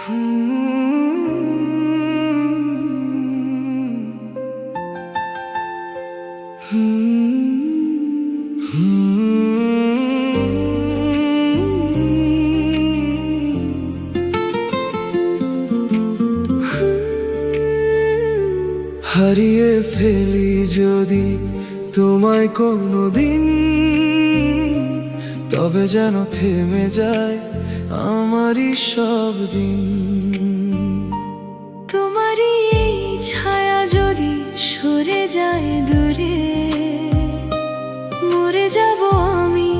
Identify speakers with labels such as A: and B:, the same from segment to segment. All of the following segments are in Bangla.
A: হারিয়ে ফেলি যদি তোমায় কোনোদিন, তবে যেন থেমে যায় আমারই সব দিন।
B: তোমারই এই ছায়া যদি সরে যায় দূরে, মরে যাব আমি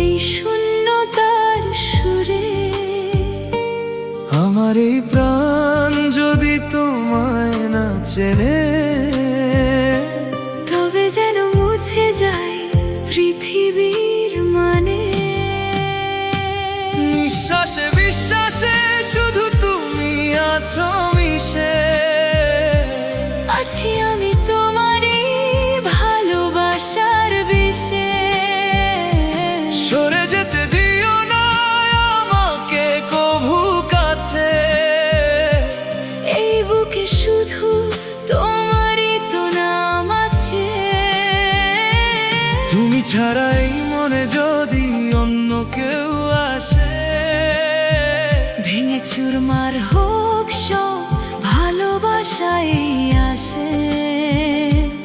B: এই শূন্যতার সুরে।
A: আমার এই প্রাণ যদি তোমায় না চেনে,
B: তবে যেন মুছে যায় পৃথিবীর মানে।
A: নিঃশ্বাসে বিশ্বাসে শুধু তুমি আছো মিশে।
B: আছি আমি তোমারই ভালোবাসার বিষে।
A: সরে যেতে দিও না আমাকে কভু কাছে।
B: এই বুকে শুধু তোমারই তো নাম আছে।
A: তুমি ছাড়া এই মনে যদি অন্য কেউ আসে,
B: ভেঙে চুরমার হোক সব ভালোবাসাই আসে।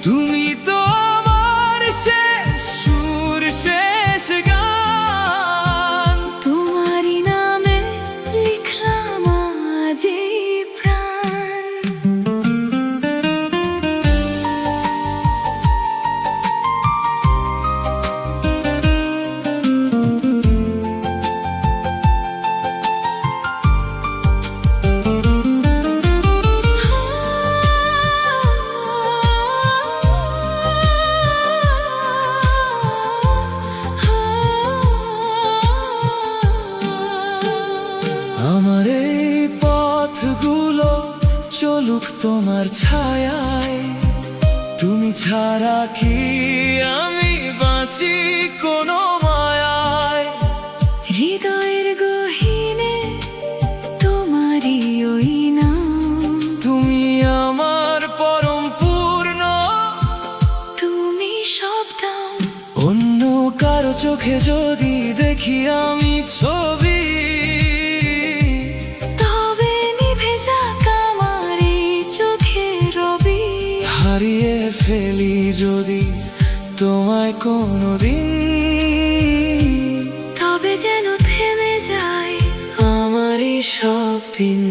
A: তুমি তো আমার শেষ সুর, শেষ গান।
B: তোমারই নামে লিখলাম আজ এই প্রাণ।
A: আমার এই পথগুলো চলুক তোমার ছায়ায়। তুমি ছাড়া কি আমি বাঁচি কোনো মায়ায়?
B: হৃদয়ের গহীনে তোমারই ওই নাম।
A: তুমি আমার পরম পূর্ণ,
B: তুমি সব দাও।
A: অন্য কারো চোখে যদি দেখি আমি ছবি,
B: তবে নিভে যাক আমার এই চোখের রবি।
A: হারিয়ে ফেলি যদি তোমায় কোনোদিন,
B: তবে যেন থেমে যায়
A: আমারই সব দিন।